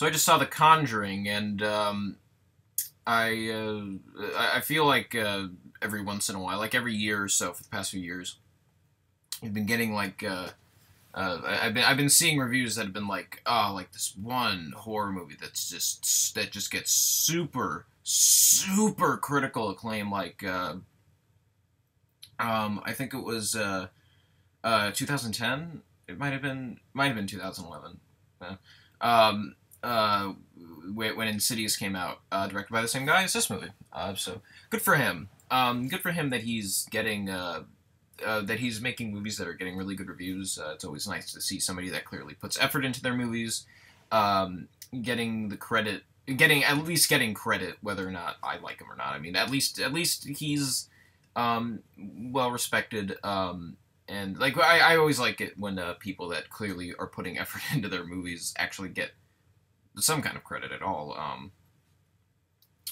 So I just saw The Conjuring, and I feel like every once in a while, like every year or so for the past few years, I've been getting like I've been seeing reviews that have been like, oh, like this one horror movie that just gets super critical acclaim, like I think it was 2010. It might have been 2011. Uh, um, uh, when Insidious came out, directed by the same guy as this movie. So good for him. Good for him that he's getting that he's making movies that are getting really good reviews. It's always nice to see somebody that clearly puts effort into their movies, getting the credit, getting credit, whether or not I like him or not. I mean, at least he's well respected. And like I always like it when people that clearly are putting effort into their movies actually get some kind of credit at all.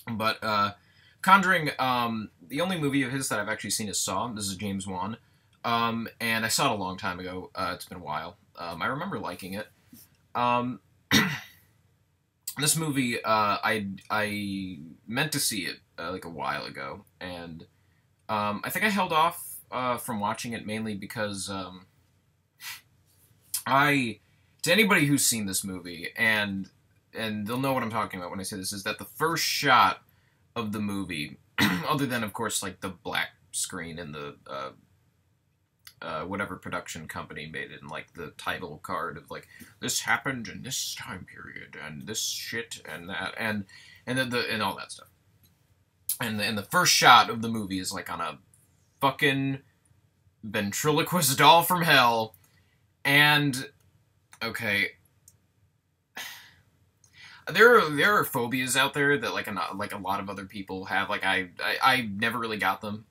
But Conjuring, the only movie of his that I've actually seen is Saw. This is James Wan. And I saw it a long time ago. It's been a while. I remember liking it. This movie, I meant to see it like a while ago, and I think I held off from watching it mainly because to anybody who's seen this movie, and they'll know what I'm talking about when I say this, is that the first shot of the movie, other than of course like the black screen and the whatever production company made it, and like the title card of like this happened in this time period and this shit and that and and all that stuff, and the first shot of the movie is like on a fucking ventriloquist doll from hell. And okay, there are phobias out there that like a lot of other people have. Like I never really got them.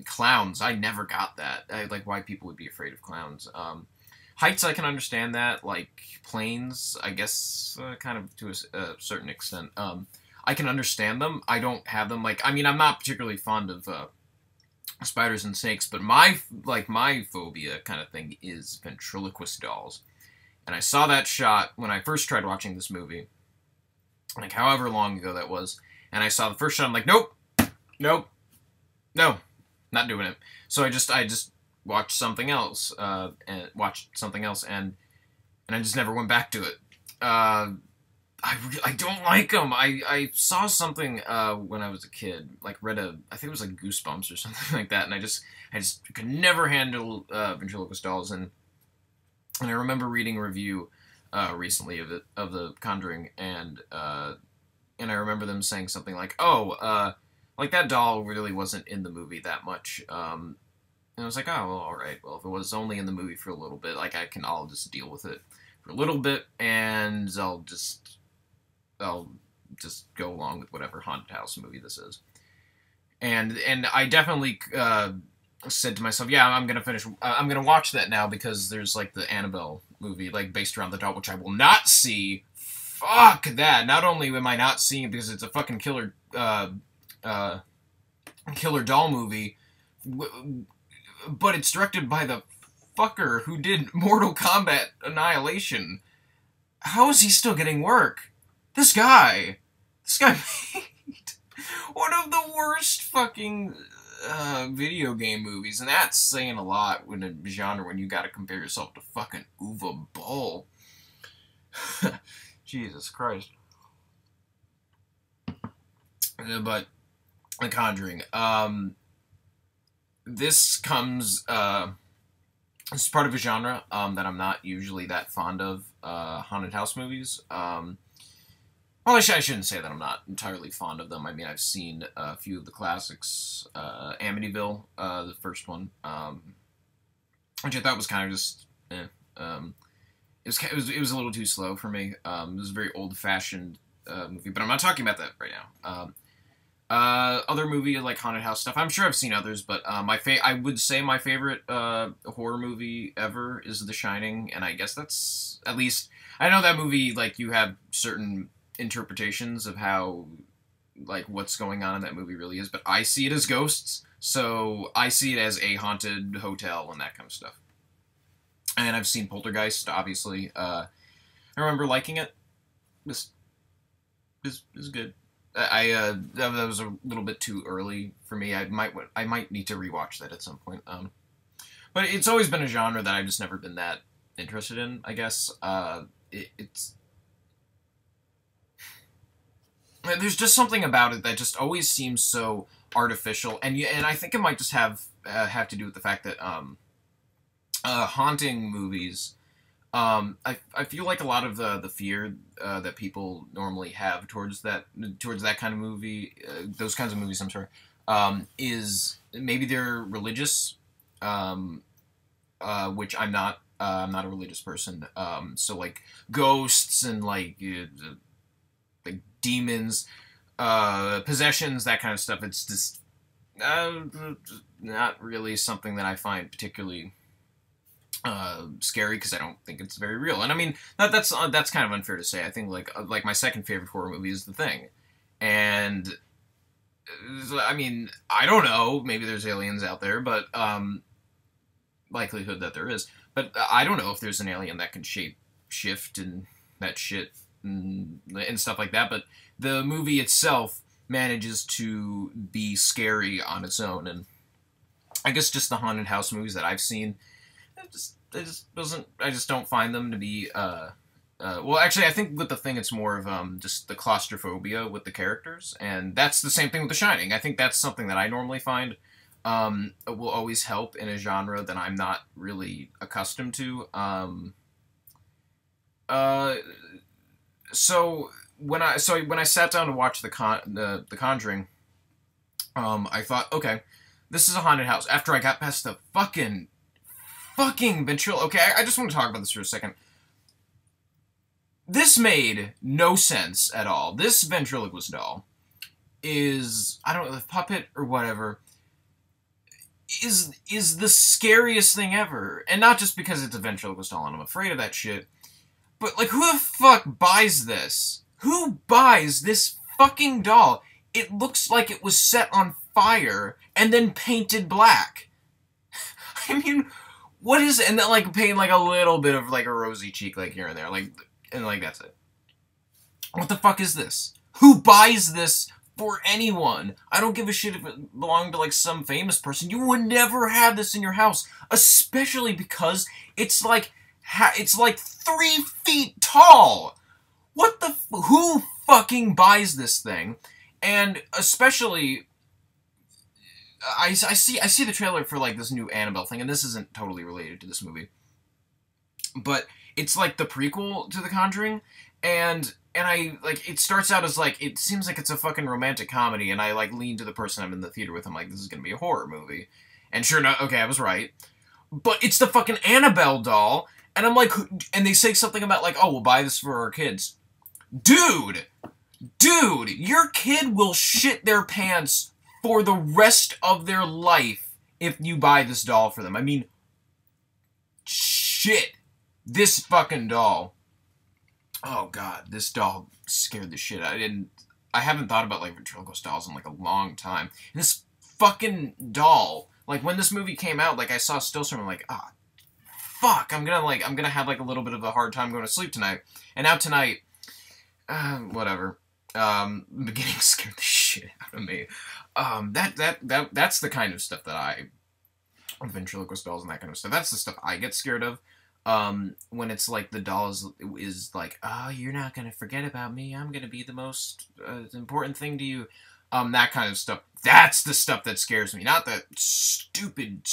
Clowns, I never got that. Like why people would be afraid of clowns. Heights, I can understand that. Like planes, I guess kind of to a certain extent. I can understand them. I don't have them. Like, I mean, I'm not particularly fond of spiders and snakes, but my phobia kind of thing is ventriloquist dolls. And I saw that shot when I first tried watching this movie, like however long ago that was, and I saw the first shot. I'm like, nope, no, not doing it. So I just watched something else, and I just never went back to it. I don't like them. I saw something when I was a kid, like I think it was like Goosebumps or something like that, and I just could never handle ventriloquist dolls, and I remember reading a review recently of the Conjuring, and I remember them saying something like, oh, like that doll really wasn't in the movie that much, and I was like, oh, well, all right, well, if it was only in the movie for a little bit, like I'll just deal with it for a little bit, and I'll just go along with whatever haunted house movie this is. And I definitely said to myself, yeah, I'm gonna watch that now, because there's like the Annabelle movie, like based around the doll, which I will not see. Fuck that. Not only am I not seeing it because it's a fucking killer doll movie, but it's directed by the fucker who did Mortal Kombat Annihilation. How is he still getting work? This guy made one of the worst fucking video game movies, and that's saying a lot in a genre when you gotta compare yourself to fucking Uwe Boll. Jesus Christ. But The Conjuring, this comes, this is part of a genre that I'm not usually that fond of, haunted house movies. Well, I shouldn't say that I'm not entirely fond of them. I mean, I've seen a few of the classics. Amityville, the first one, which I thought was kind of just, it was a little too slow for me. It was a very old-fashioned movie, but I'm not talking about that right now. Other movie like haunted house stuff, I'm sure I've seen others, but I would say my favorite horror movie ever is The Shining, and I guess that's, at least, I know that movie, like, you have certain interpretations of how, like, what's going on in that movie really is, but I see it as ghosts, so I see it as a haunted hotel and that kind of stuff. And I've seen Poltergeist, obviously. I remember liking it. this is good. That was a little bit too early for me. I might need to rewatch that at some point. But it's always been a genre that I've just never been that interested in, I guess. It's there's just something about it that just always seems so artificial, and I think it might just have to do with the fact that haunting movies. I feel like a lot of the fear that people normally have towards that kind of movie, those kinds of movies. I'm sorry, is maybe they're religious, which I'm not. I'm not a religious person. So like ghosts and like demons, possessions, that kind of stuff. It's just not really something that I find particularly scary, because I don't think it's very real. And I mean that's kind of unfair to say. I think like my second favorite horror movie is The Thing, and I mean I don't know, maybe there's aliens out there, but likelihood that there is, but I don't know if there's an alien that can shift and that shit and stuff like that. But the movie itself manages to be scary on its own, and I guess just the haunted house movies that I've seen, I just don't find them to be well, actually I think with The Thing it's more of just the claustrophobia with the characters, and that's the same thing with The Shining. I think that's something that I normally find will always help in a genre that I'm not really accustomed to. So when I sat down to watch the Conjuring, I thought, okay, this is a haunted house. After I got past the fucking ventriloquist. Okay, I just want to talk about this for a second. This made no sense at all. This ventriloquist doll is, I don't know, the puppet or whatever, is the scariest thing ever. And not just because it's a ventriloquist doll and I'm afraid of that shit, but like, who the fuck buys this? Who buys this fucking doll? It looks like it was set on fire and then painted black. I mean, what is it? And then like paint like a little bit of like a rosy cheek like here and there, like, and like that's it. What the fuck is this? Who buys this for anyone? I don't give a shit if it belonged to like some famous person. You would never have this in your house, especially because it's like 3 feet tall. What the? Who fucking buys this thing? And especially, I see the trailer for like this new Annabelle thing, and this isn't totally related to this movie, but it's like the prequel to The Conjuring, and I like, it starts out as like, it seems like it's a fucking romantic comedy, and I like lean to the person I'm in the theater with. I'm like, this is gonna be a horror movie, and sure enough, okay, I was right, but it's the fucking Annabelle doll, and I'm like, and they say something about like, oh, we'll buy this for our kids. Dude, your kid will shit their pants for the rest of their life if you buy this doll for them. I mean, shit. This fucking doll. Oh god, this doll scared the shit out. I haven't thought about like ventriloquist dolls in like a long time. And this fucking doll, like when this movie came out, like I saw still from, I'm like, ah, fuck, I'm gonna have like a little bit of a hard time going to sleep tonight. And now tonight, whatever. The beginning scared the shit out of me. That's the kind of stuff that ventriloquist dolls and that kind of stuff. That's the stuff I get scared of. When it's like the doll is like, oh, you're not gonna forget about me. I'm gonna be the most important thing to you. That kind of stuff. That's the stuff that scares me. Not that stupid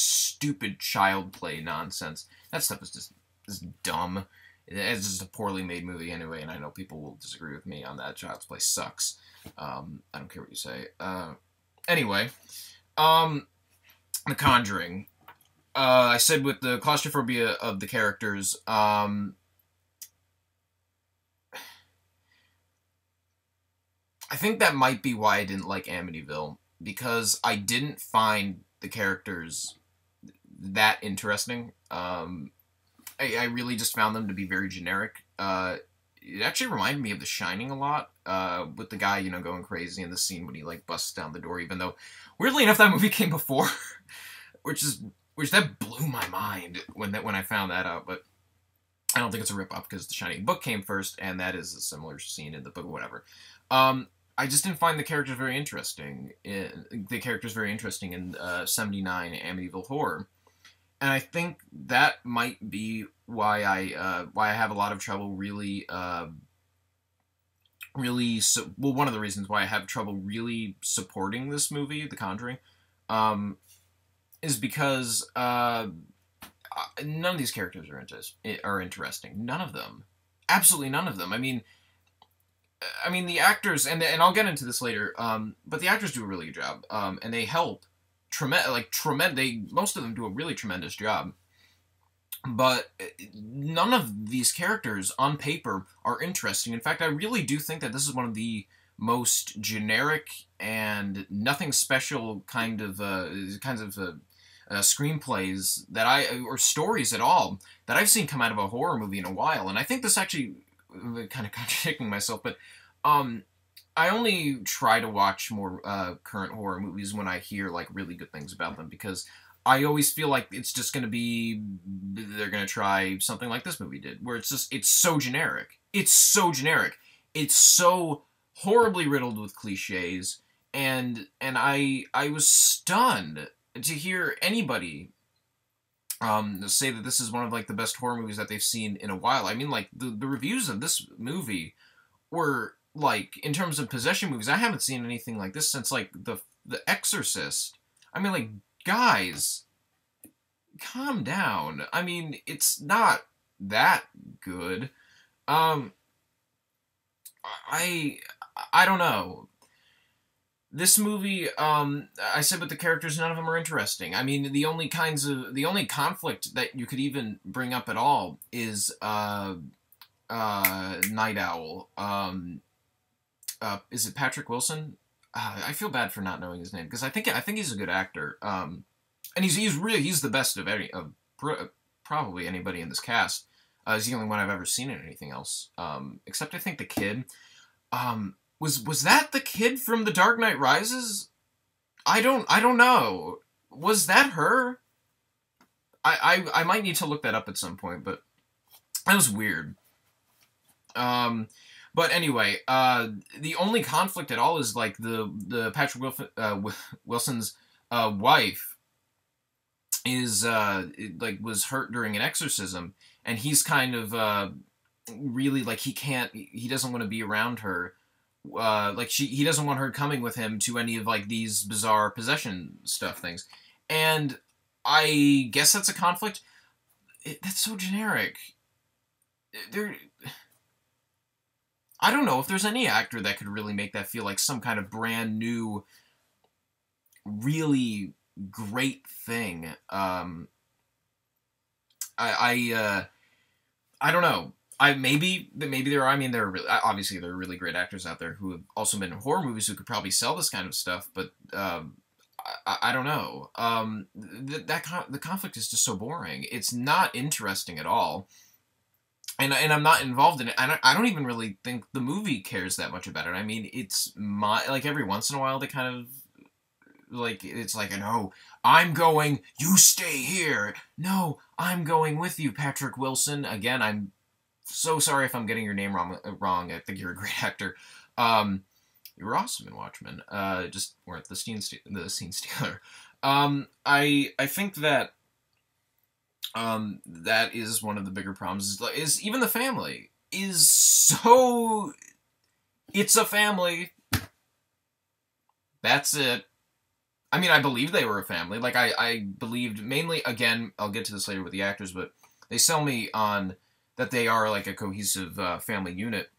child play nonsense. That stuff is just dumb. It's just a poorly made movie anyway, and I know people will disagree with me on that. Child's Play sucks. I don't care what you say. Anyway, The Conjuring. I said with the claustrophobia of the characters, I think that might be why I didn't like Amityville, because I didn't find the characters that interesting. I really just found them to be very generic. It actually reminded me of The Shining a lot, with the guy, you know, going crazy in the scene when he, like, busts down the door, even though, weirdly enough, that movie came before, which that blew my mind when I found that out. But I don't think it's a ripoff because the Shining book came first, and that is a similar scene in the book, or whatever. I just didn't find the characters very interesting. In 79 Amityville Horror, and I think that might be why I have a lot of trouble one of the reasons why I have trouble really supporting this movie, The Conjuring, is because none of these characters are interesting. None of them. Absolutely none of them. I mean, the actors, and I'll get into this later, but the actors do a really good job, and they help. Most of them do a really tremendous job. But none of these characters, on paper, are interesting. In fact, I really do think that this is one of the most generic and nothing special kinds of screenplays or stories at all that I've seen come out of a horror movie in a while. And I think this actually, kind of contradicting myself, but I only try to watch more current horror movies when I hear like really good things about them, because I always feel like it's just going to be, they're going to try something like this movie did, where it's so generic. It's so generic. It's so horribly riddled with cliches, and I was stunned to hear anybody say that this is one of like the best horror movies that they've seen in a while. I mean, like the reviews of this movie were like, in terms of possession movies, I haven't seen anything like this since like the Exorcist. I mean, like, guys, calm down. I mean, it's not that good. I don't know. This movie, I said with the characters, none of them are interesting. I mean, the only conflict that you could even bring up at all is Night Owl. Is it Patrick Wilson? I feel bad for not knowing his name, because I think he's a good actor. And he's the best of probably anybody in this cast. He's the only one I've ever seen in anything else. Except I think the kid. Was that the kid from The Dark Knight Rises? I don't know. Was that her? I might need to look that up at some point, but that was weird. But anyway, the only conflict at all is like the Patrick Wilson's wife is was hurt during an exorcism, and he's kind of really like he doesn't want to be around her. He doesn't want her coming with him to any of like these bizarre possession stuff things, and I guess that's a conflict. That's so generic. I don't know if there's any actor that could really make that feel like some kind of brand new, really great thing. I don't know. Maybe there are. I mean, obviously there are really great actors out there who have also been in horror movies who could probably sell this kind of stuff. But I don't know. The conflict is just so boring. It's not interesting at all. And I'm not involved in it. I don't even really think the movie cares that much about it. I mean, it's every once in a while they kind of, like, it's like, no, I'm going, you stay here. No, I'm going with you, Patrick Wilson. Again, I'm so sorry if I'm getting your name wrong. I think you're a great actor. You were awesome in Watchmen. Just weren't the scene stealer. I think that that is one of the bigger problems, is even the family is so... It's a family. That's it. I mean, I believe they were a family. Like, I believed, mainly, again, I'll get to this later with the actors, but they sell me on that they are, like, a cohesive family unit.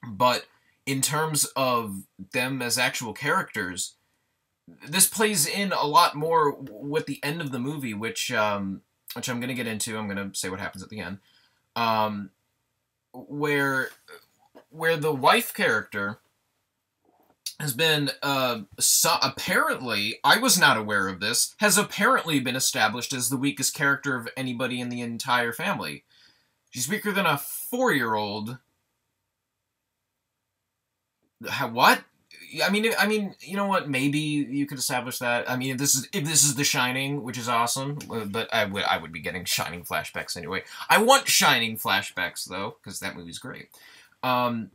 But in terms of them as actual characters, this plays in a lot more with the end of the movie, which I'm going to get into. I'm going to say what happens at the end. Where the wife character has been, apparently, I was not aware of this, has apparently been established as the weakest character of anybody in the entire family. She's weaker than a 4-year-old. What? I mean, you know what? Maybe you could establish that. I mean, if this is The Shining, which is awesome, but I would be getting Shining flashbacks anyway. I want Shining flashbacks though, because that movie's great. Um,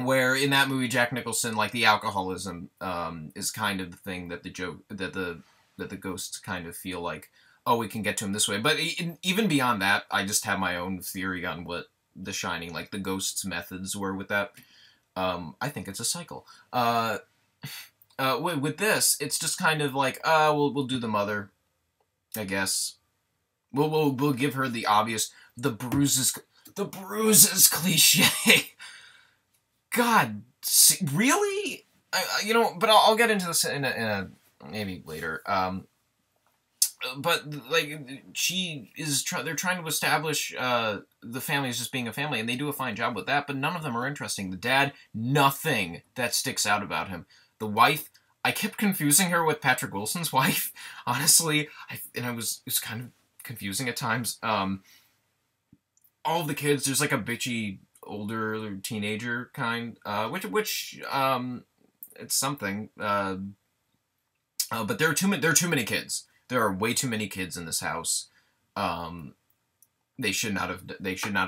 where in that movie, Jack Nicholson, like the alcoholism, is kind of the thing that the ghosts kind of feel like, oh, we can get to him this way. But even beyond that, I just have my own theory on what The Shining, like the ghost's methods were with that. I think it's a cycle. With this, it's just kind of like, we'll do the mother, I guess. We'll give her the obvious, the bruises cliche. God, really? But I'll get into this in a maybe later. But like they're trying to establish the family as just being a family, and they do a fine job with that. But none of them are interesting. The dad, nothing that sticks out about him. The wife, I kept confusing her with Patrick Wilson's wife. Honestly, it was kind of confusing at times. All of the kids, there's like a bitchy older teenager kind, which it's something. But there are too many kids. There are way too many kids in this house. They should not have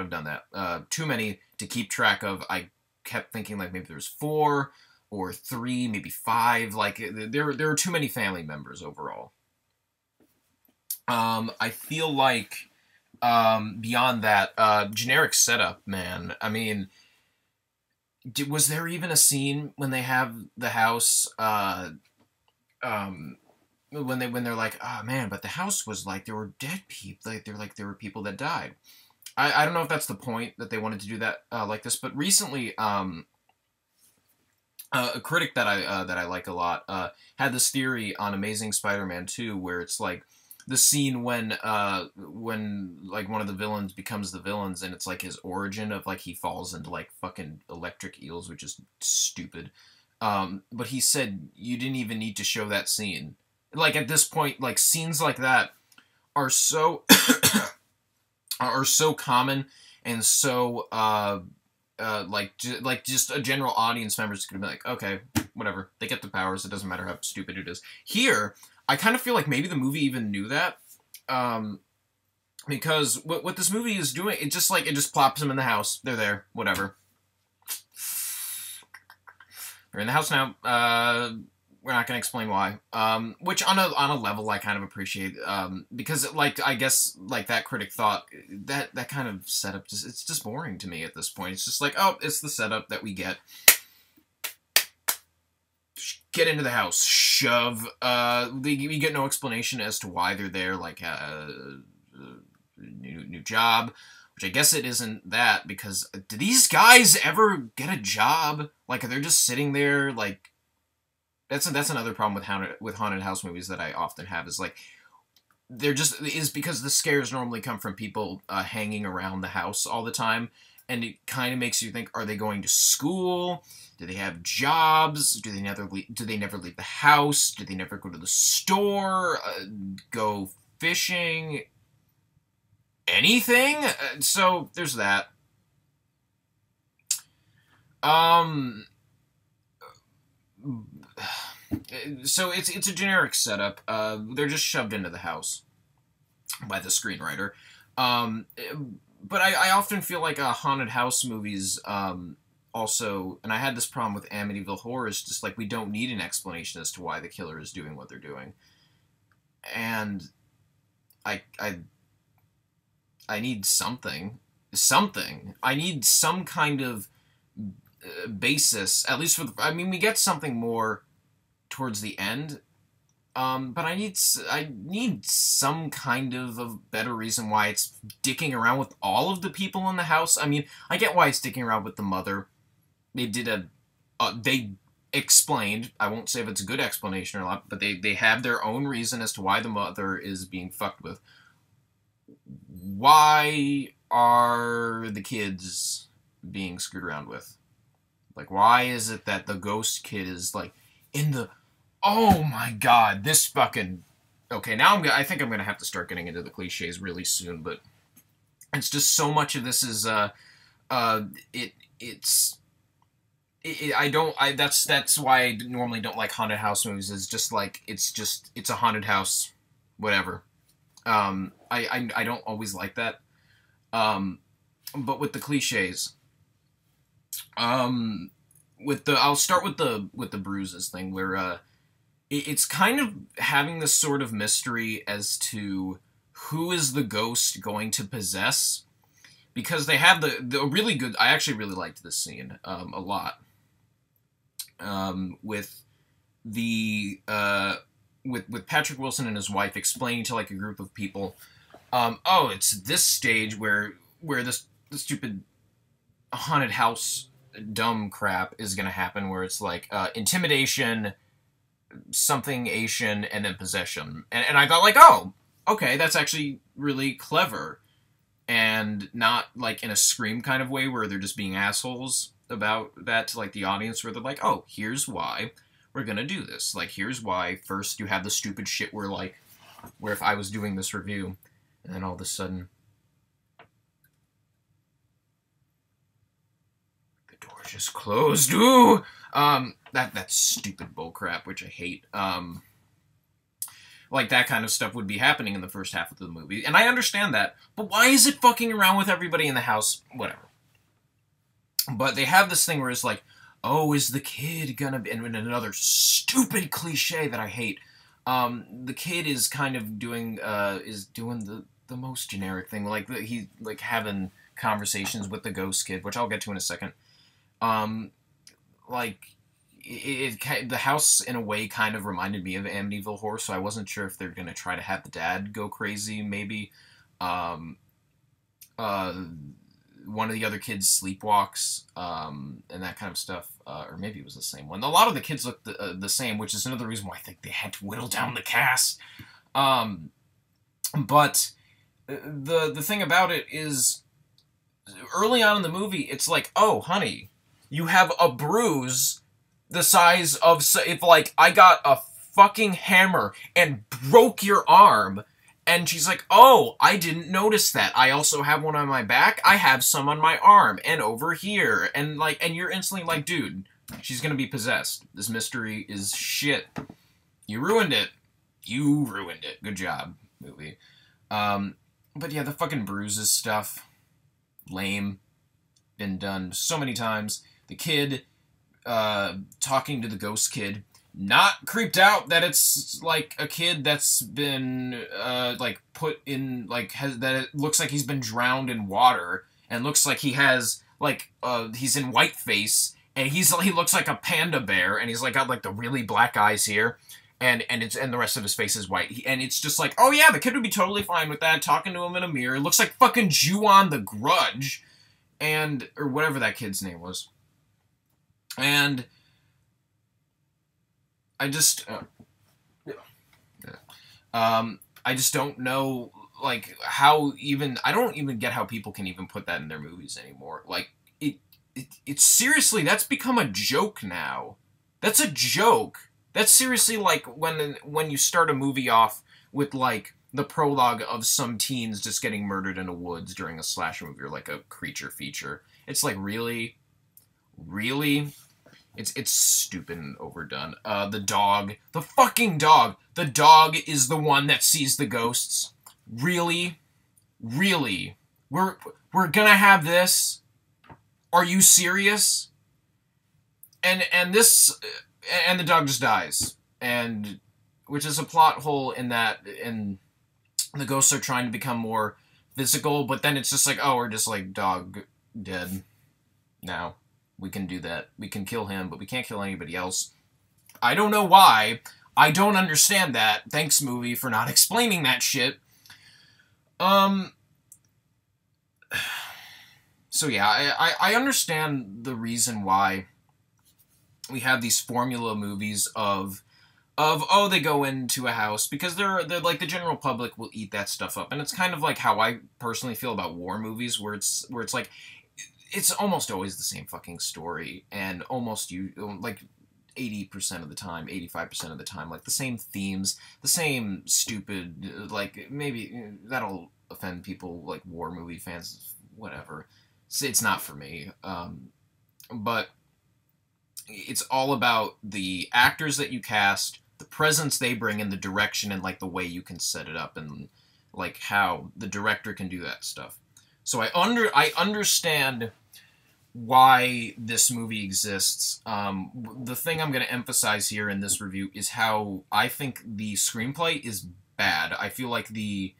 done that. Too many to keep track of. I kept thinking like maybe there's 4 or 3, maybe 5. Like there are too many family members overall. I feel like beyond that, generic setup, man. I mean, was there even a scene when they have the house? When they're like, oh man, but the house was like there were dead people, like there were people that died. I don't know if that's the point that they wanted to do that like this, but recently a critic that I like a lot had this theory on Amazing Spider-Man 2 where it's like the scene when like one of the villains becomes the villains and it's like his origin of like he falls into like fucking electric eels, which is stupid. But he said you didn't even need to show that scene. Like at this point, like scenes like that are so are so common and so like just a general audience member's gonna be like, okay, whatever, they get the powers, it doesn't matter how stupid it is. Here, I kind of feel like maybe the movie even knew that, because what this movie is doing, it just plops them in the house, they're there, whatever. They're in the house now. We're not going to explain why. Which on a level I kind of appreciate. Because like I guess like that critic thought that kind of setup it's just boring to me at this point. It's just like, oh, it's the setup that we get. Get into the house, shove. We get no explanation as to why they're there. Like new job, which I guess it isn't that, because do these guys ever get a job? Like, are they just sitting there like? That's another problem with haunted house movies that I often have is like is because the scares normally come from people hanging around the house all the time, and it kind of makes you think: are they going to school? Do they have jobs? Do they never leave the house? Do they never go to the store? Go fishing? Anything? So there's that. So it's a generic setup. They're just shoved into the house by the screenwriter. But I often feel like haunted house movies also, and I had this problem with Amityville Horror, is just like we don't need an explanation as to why the killer is doing what they're doing. And I need something. I need some kind of basis, at least we get something more towards the end, but I need some kind of a better reason why it's dicking around with all of the people in the house. I mean, I get why it's dicking around with the mother. They did they explained, I won't say if it's a good explanation or not, but they have their own reason as to why the mother is being fucked with. Why are the kids being screwed around with? Like, why is it that the ghost kid is, like, in the... Oh, my God, this fucking... Okay, now I think I'm going to have to start getting into the cliches really soon, but it's just so much of this is, it's... I don't. That's why I normally don't like haunted house movies. Is just like it's a haunted house, whatever. I don't always like that. Um, but with the cliches, um, I'll start with the bruises thing where it's kind of having this sort of mystery as to who is the ghost going to possess, because they have the really good. I actually really liked this scene a lot. With the with Patrick Wilson and his wife explaining to like a group of people, oh, it's this stage where the stupid haunted house dumb crap is gonna happen, where it's like intimidation, something Asian, and then possession, and I thought like, oh, okay, that's actually really clever, and not like in a Scream kind of way where they're just being assholes about that to like the audience, where they're like, oh, here's why we're gonna do this. Like, here's why. First, you have the stupid shit where if I was doing this review, and then all of a sudden, the door just closed. Ooh, that stupid bullcrap, which I hate. Like, that kind of stuff would be happening in the first half of the movie, and I understand that. But why is it fucking around with everybody in the house? Whatever. But they have this thing where it's like, oh, is the kid gonna be... And another stupid cliche that I hate. The kid is kind of doing the most generic thing. Like, he's like having conversations with the ghost kid, which I'll get to in a second. Like, the house, in a way, kind of reminded me of Amityville Horror, so I wasn't sure if they're gonna try to have the dad go crazy, maybe. One of the other kids sleepwalks, and that kind of stuff. Or maybe it was the same one. A lot of the kids look the same, which is another reason why I think they had to whittle down the cast. But the thing about it is, early on in the movie, it's like, oh, honey, you have a bruise the size of... If, like, I got a fucking hammer and broke your arm... And she's like, oh, I didn't notice that. I also have one on my back. I have some on my arm and over here. And like, and you're instantly like, dude, she's gonna be possessed. This mystery is shit. You ruined it. You ruined it. Good job, movie. But yeah, the fucking bruises stuff. Lame. Been done so many times. The kid, talking to the ghost kid. Not creeped out that it's, like, a kid that's been, like, put in, like, that it looks like he's been drowned in water, and looks like he has, like, he's in whiteface, and he looks like a panda bear, and he's, like, got, like, the really black eyes here, and the rest of his face is white, and it's just like, oh yeah, the kid would be totally fine with that, talking to him in a mirror. It looks like fucking Ju-on the Grudge, or whatever that kid's name was. And... I just don't know, like, how even... I don't even get how people can even put that in their movies anymore. Like, it's seriously, that's become a joke now. That's a joke. That's seriously like when you start a movie off with, like, the prologue of some teens just getting murdered in the woods during a slasher movie or, like, a creature feature. It's like, really? Really? It's stupid and overdone. The dog. The fucking dog. The dog is the one that sees the ghosts. Really? Really? We're gonna have this? Are you serious? And the dog just dies. And, which is a plot hole in that, and the ghosts are trying to become more physical, but then it's just like, oh, we're just like, dog dead now. We can do that. We can kill him, but we can't kill anybody else. I don't know why. I don't understand that. Thanks, movie, for not explaining that shit. So yeah, I understand the reason why we have these formula movies of oh, they go into a house, because they're like, the general public will eat that stuff up, and it's kind of like how I personally feel about war movies, where it's like, it's almost always the same fucking story, and almost, like, 80% of the time, 85% of the time, like, the same themes, the same stupid, like, maybe that'll offend people, like, war movie fans, whatever. It's not for me. But it's all about the actors that you cast, the presence they bring, and the direction and like the way you can set it up, and like how the director can do that stuff. So I understand why this movie exists. The thing I'm going to emphasize here in this review is how I think the screenplay is bad. I feel like in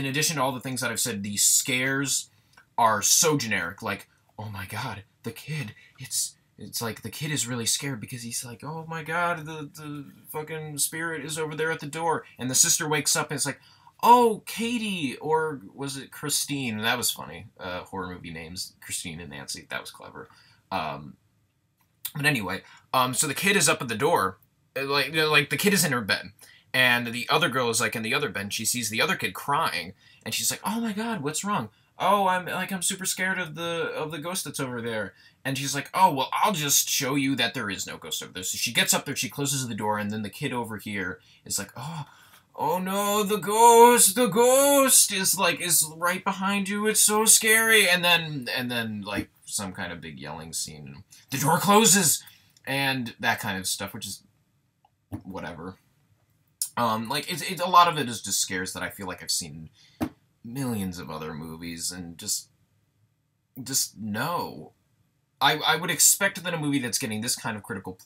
addition to all the things that I've said, the scares are so generic. Like, oh my god, the kid, it's like the kid is really scared because he's like, oh my god, the fucking spirit is over there at the door. And the sister wakes up and it's like, oh, Katie, or was it Christine? That was funny. Horror movie names, Christine and Nancy. That was clever. But anyway, so the kid is up at the door. Like the kid is in her bed. And the other girl is like in the other bed. And she sees the other kid crying. And she's like, oh my god, what's wrong? Oh, I'm super scared of the ghost that's over there. And she's like, oh, well, I'll just show you that there is no ghost over there. So she gets up there, she closes the door, and then the kid over here is like, oh no, the ghost is right behind you. It's so scary. And then like some kind of big yelling scene. The door closes and that kind of stuff, which is whatever. Like it's a lot of it is just scares that I feel like I've seen in millions of other movies, and just no. I would expect that a movie that's getting this kind of critical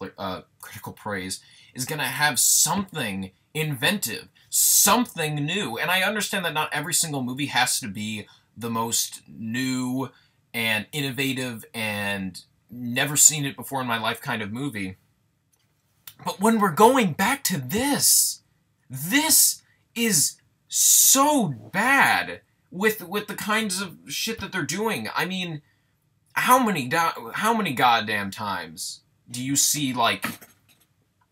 praise is going to have something inventive, something new. And I understand that not every single movie has to be the most new and innovative and never seen it before in my life kind of movie. But when we're going back to this is so bad with the kinds of shit that they're doing. I mean, how many goddamn times do you see, like,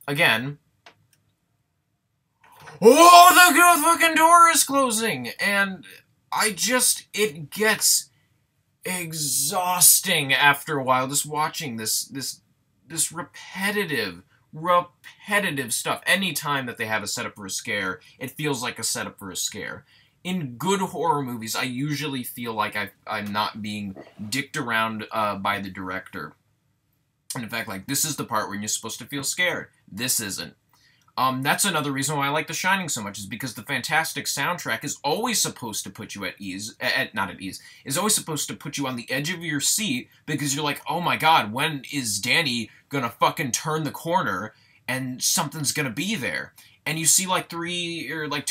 again, oh, the fucking door is closing, and it gets exhausting after a while just watching this repetitive stuff. Anytime that they have a setup for a scare, it feels like a setup for a scare. In good horror movies, I usually feel like I'm not being dicked around by the director. And in fact, like, this is the part where you're supposed to feel scared. This isn't. That's another reason why I like The Shining so much, is because the fantastic soundtrack is always supposed to put you at ease. Not at ease. Is always supposed to put you on the edge of your seat, because you're like, oh my god, when is Danny gonna fucking turn the corner and something's gonna be there? And you see like 2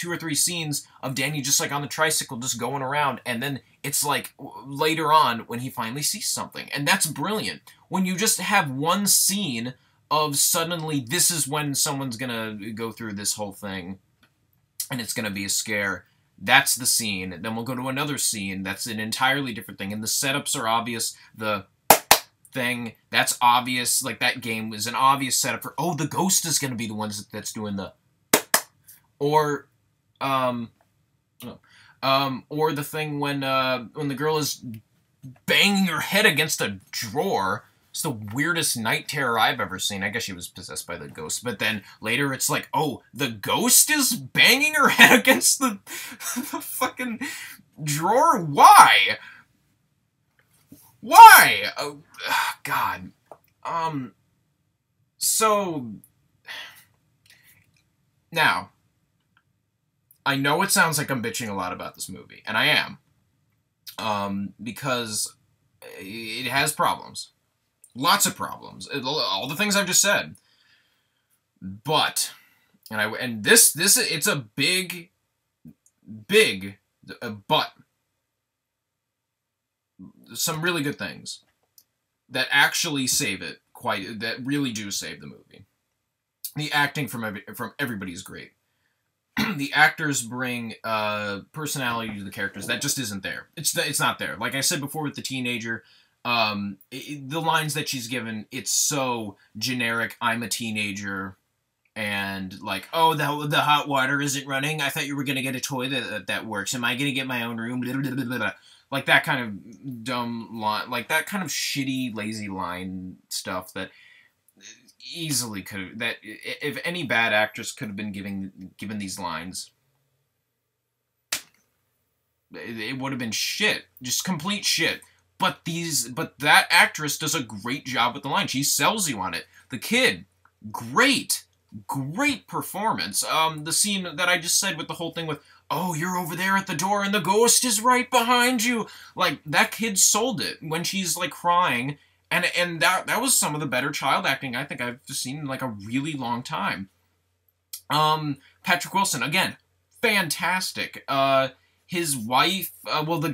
or 3 scenes of Danny just like on the tricycle just going around, and then it's like later on when he finally sees something. And that's brilliant. When you just have one scene of suddenly this is when someone's gonna go through this whole thing and it's gonna be a scare. That's the scene. Then we'll go to another scene that's an entirely different thing, and the setups are obvious. The thing, that's obvious. Like, that game is an obvious setup for, oh, the ghost is gonna be the one that's doing the... Or the thing when the girl is banging her head against a drawer. It's the weirdest night terror I've ever seen. I guess she was possessed by the ghost. But then later it's like, oh, the ghost is banging her head against the fucking drawer? Why? Why? Oh, God. So... Now... I know it sounds like I'm bitching a lot about this movie, and I am, because it has problems. Lots of problems. All the things I've just said. But, it's a big but. Some really good things that actually save it, that really do save the movie. The acting from everybody is great. The actors bring personality to the characters that just isn't there. It's not there. Like I said before with the teenager, the lines that she's given, it's so generic. I'm a teenager, and like, oh, the hot water isn't running. I thought you were gonna get a toy that works. Am I gonna get my own room? Blah, blah, blah, blah, blah. Like that kind of dumb line, like that kind of shitty, lazy line stuff that easily could, that if any bad actress could have been given these lines, it would have been shit. Just complete shit. but that actress does a great job with the line. She sells you on it. The kid, great, great performance. The scene that I just said with the whole thing with, oh, you're over there at the door and the ghost is right behind you. Like, that kid sold it when she's, like, crying. And that was some of the better child acting I think I've seen in, like, a really long time. Patrick Wilson, again, fantastic. His wife, well, the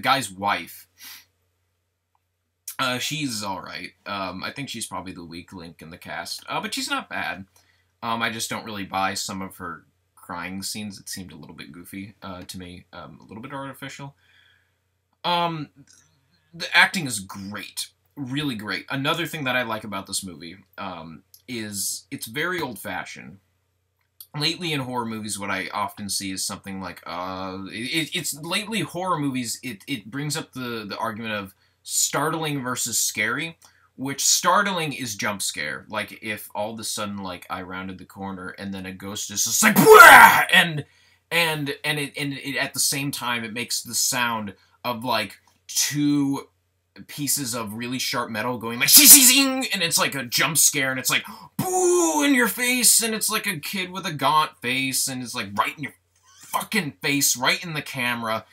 guy's wife, she's alright. I think she's probably the weak link in the cast. But she's not bad. I just don't really buy some of her crying scenes. It seemed a little bit goofy, to me. A little bit artificial. The acting is great. Really great. Another thing that I like about this movie, is it's very old-fashioned. Lately in horror movies, what I often see is something like, it's lately horror movies, it brings up the argument of startling versus scary, which startling is jump scare. Like, if all of a sudden, like, I rounded the corner and then a ghost is just like, Wah! and it at the same time, it makes the sound of, like, two pieces of really sharp metal going like zing, and it's like a jump scare, and it's like boo in your face, and it's like a kid with a gaunt face, and it's like right in your fucking face, right in the camera,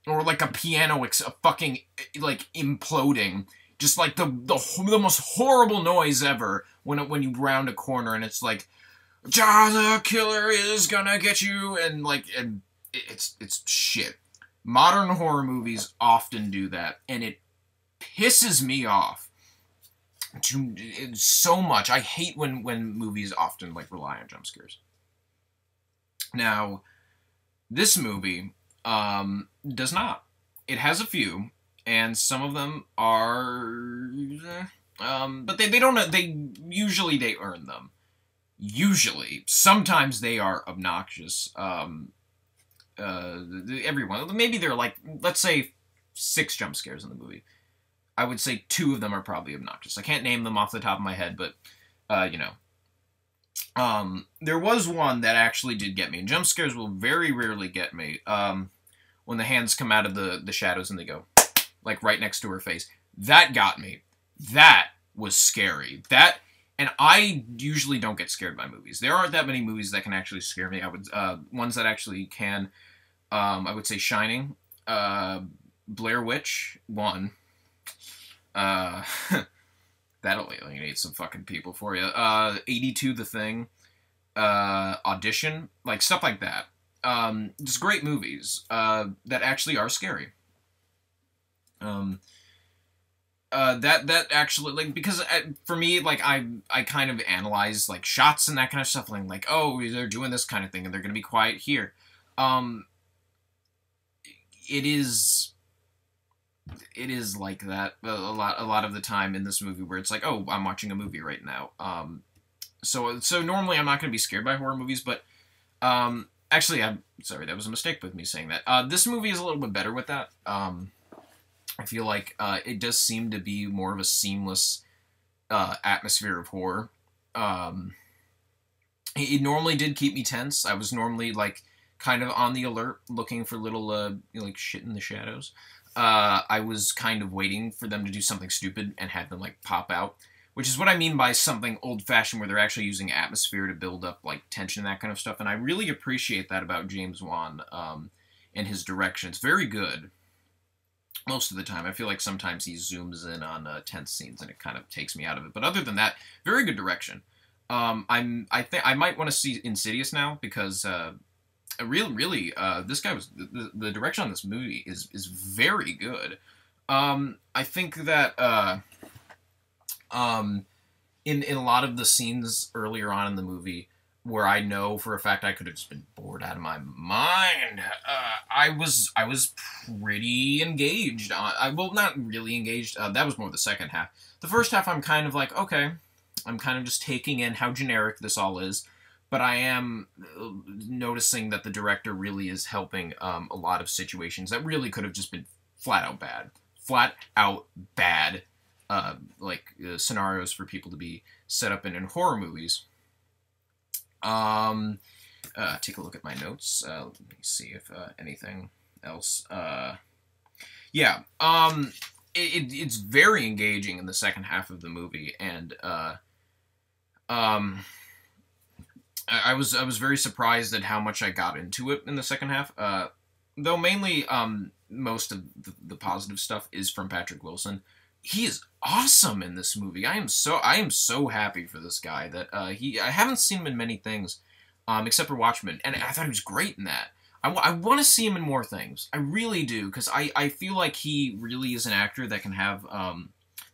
or like a piano fucking like imploding, just like the most horrible noise ever when you round a corner, and it's like, the killer is gonna get you, and like, and it's shit. Modern horror movies often do that, and it pisses me off so much. I hate when movies often, like, rely on jump scares. Now, this movie, does not. It has a few, and some of them are, but they don't, usually they earn them. Usually. Sometimes they are obnoxious. Everyone, maybe there are, like, let's say 6 jump scares in the movie. I would say 2 of them are probably obnoxious. I can't name them off the top of my head, but, you know. There was one that actually did get me, and jump scares will very rarely get me. When the hands come out of the shadows and they go, like, right next to her face. That got me. That was scary. And I usually don't get scared by movies. There aren't that many movies that can actually scare me. Ones that actually can, I would say Shining, Blair Witch, 1. That'll alienate some fucking people for you. 82, The Thing, Audition, like, stuff like that. Just great movies, that actually are scary. That actually, like, because for me, like, I kind of analyze, like, shots and that kind of stuff, like, oh, they're doing this kind of thing, and they're gonna be quiet here. It is like that a lot of the time in this movie, where it's like, oh, I'm watching a movie right now. So normally I'm not going to be scared by horror movies, but actually, I'm sorry, that was a mistake with me saying that. This movie is a little bit better with that. I feel like it does seem to be more of a seamless atmosphere of horror. It normally did keep me tense. I was normally, like, kind of on the alert, looking for little, like, shit in the shadows. I was kind of waiting for them to do something stupid and have them, like, pop out. Which is what I mean by something old-fashioned, where they're actually using atmosphere to build up, like, tension and that kind of stuff. And I really appreciate that about James Wan, and his direction. It's very good. Most of the time. I feel like sometimes he zooms in on tense scenes and it kind of takes me out of it. But other than that, very good direction. I think I might want to see Insidious now, because really, this guy was the direction on this movie is very good. I think that in a lot of the scenes earlier on in the movie, where I know for a fact I could have just been bored out of my mind, I was pretty engaged. Well, not really engaged. That was more the second half. The first half, I'm kind of like, okay, I'm kind of just taking in how generic this all is. But I am noticing that the director really is helping a lot of situations that really could have just been flat out bad. Flat out bad, scenarios for people to be set up in horror movies. Take a look at my notes. Let me see if anything else. Yeah. It's very engaging in the second half of the movie, and um, I was very surprised at how much I got into it in the second half. Though mainly most of the positive stuff is from Patrick Wilson. He is awesome in this movie. I am so happy for this guy that I haven't seen him in many things, except for Watchmen, and I thought he was great in that. I want to see him in more things. I really do, because I feel like he really is an actor that can have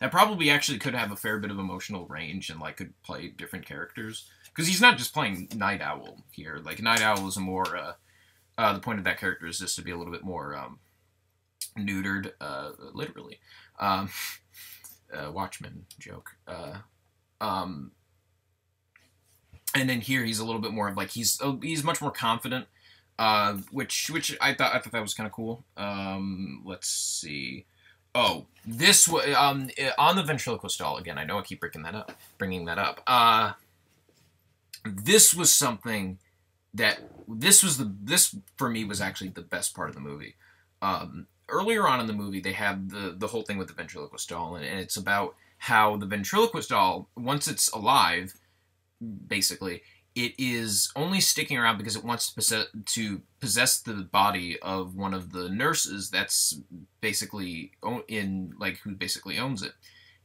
that probably actually could have a fair bit of emotional range and like could play different characters. Because he's not just playing Night Owl here. Like Night Owl is a more the point of that character is just to be a little bit more neutered, literally. Watchmen joke. And then here he's a little bit more of like he's much more confident, which I thought that was kind of cool. Let's see. Oh, this was on the ventriloquist doll again. I know I keep bringing that up. This was something that this for me was actually the best part of the movie. Earlier on in the movie, they have the whole thing with the ventriloquist doll, and it's about how the ventriloquist doll, once it's alive, basically, it is only sticking around because it wants to possess the body of one of the nurses that's basically who basically owns it.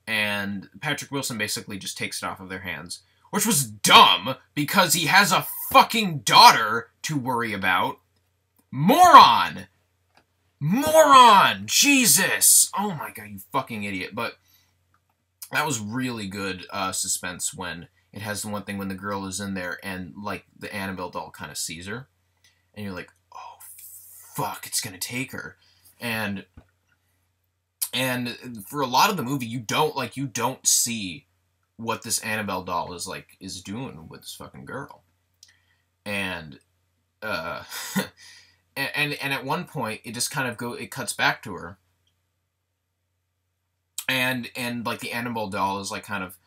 And Patrick Wilson basically just takes it off of their hands, which was dumb because he has a fucking daughter to worry about. Moron! Moron! Jesus! Oh my god, you fucking idiot. But that was really good suspense when it has the one thing when the girl is in there and, like, the Annabelle doll kind of sees her. And you're like, oh, fuck, it's gonna take her. And for a lot of the movie, you don't see what this Annabelle doll is doing with this fucking girl. And, and at one point, it just kind of it cuts back to her. And like, the Annabelle doll is, like, kind of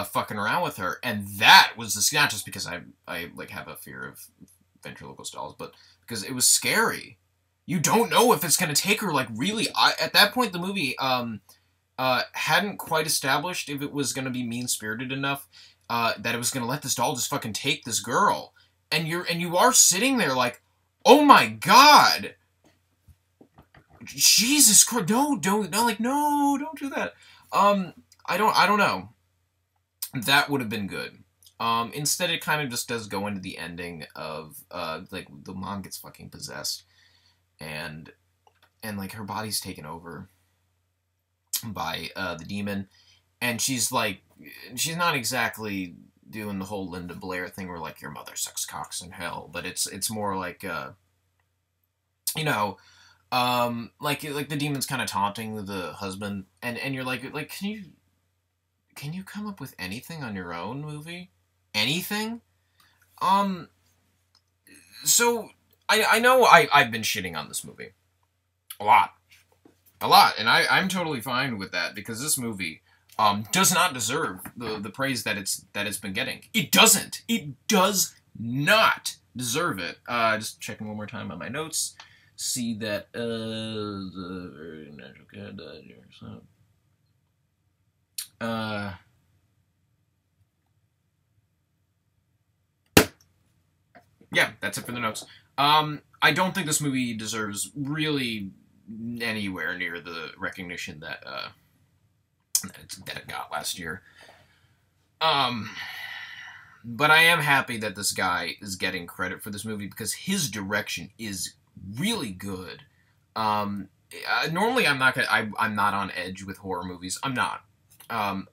fucking around with her, and that was not just because I like have a fear of ventriloquist dolls, but because it was scary. You don't know if it's gonna take her. Like, really, at that point the movie hadn't quite established if it was gonna be mean-spirited enough that it was gonna let this doll just fucking take this girl, and you are sitting there like, oh my god, Jesus Christ, don't do that. I don't know. That would have been good. Instead, it kind of just does go into the ending of, like, the mom gets fucking possessed, and like, her body's taken over by, the demon, and she's not exactly doing the whole Linda Blair thing where, like, your mother sucks cocks in hell, but it's more like, you know, like the demon's kind of taunting the husband, and you're like, can you come up with anything on your own, movie? Anything? So, I know I've been shitting on this movie. A lot. And I'm totally fine with that, because this movie, does not deserve the praise that it's been getting. It doesn't. It does not deserve it. Just checking one more time on my notes. See that, the very natural cat, yeah, that's it for the notes. I don't think this movie deserves really anywhere near the recognition that it got last year. But I am happy that this guy is getting credit for this movie because his direction is really good. Normally I'm not on edge with horror movies. I'm not. I'm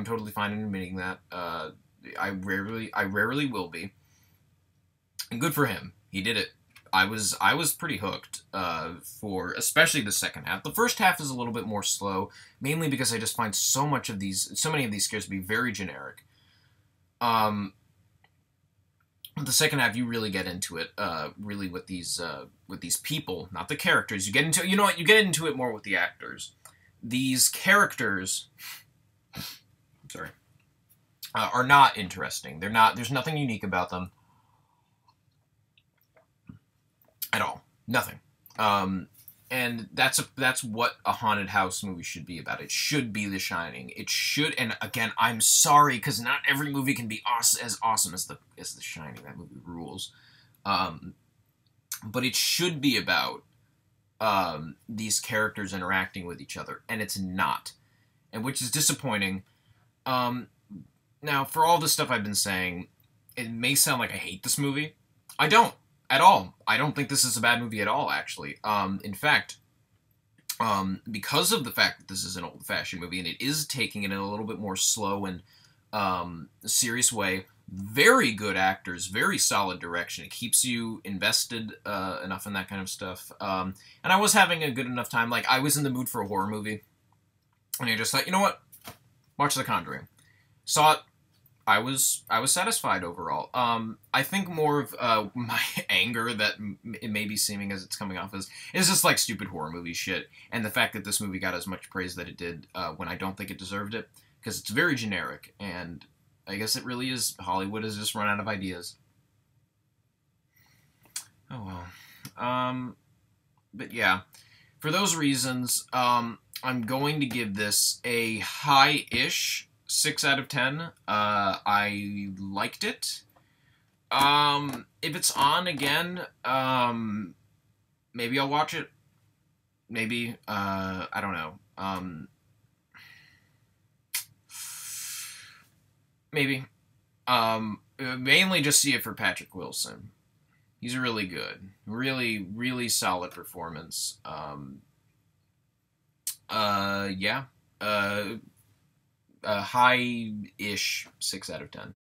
totally fine in admitting that. I rarely will be. And good for him. He did it. I was pretty hooked for especially the second half. The first half is a little bit more slow, mainly because I just find so many of these scares to be very generic. The second half, you really get into it, really with these people, not the characters. You get into it more with the actors. These characters, sorry, are not interesting. There's nothing unique about them at all. Nothing. And that's what a haunted house movie should be about. It should be The Shining. It should, and again, I'm sorry because not every movie can be as awesome as the Shining. That movie rules. Um, but it should be about these characters interacting with each other, and it's not, and which is disappointing. Um, Now, for all the stuff I've been saying, it may sound like I hate this movie. I don't at all. I don't think this is a bad movie at all, actually. In fact, because of the fact that this is an old-fashioned movie and it is taking it in a little bit more slow and serious way, very good actors, very solid direction. It keeps you invested enough in that kind of stuff. And I was having a good enough time. Like, I was in the mood for a horror movie, and I just thought, you know what? Watch The Conjuring. Saw it. I was satisfied overall. I think more of my anger that it may be seeming as it's coming off as is just like stupid horror movie shit, and the fact that this movie got as much praise that it did when I don't think it deserved it, because it's very generic, and I guess it really is. Hollywood has just run out of ideas. Oh well. But yeah, for those reasons, I'm going to give this a high-ish 6 out of 10. I liked it. If it's on again, maybe I'll watch it. Maybe, I don't know. Maybe. Mainly just see it for Patrick Wilson. He's really good. Really, really solid performance. Yeah. A high-ish 6 out of 10.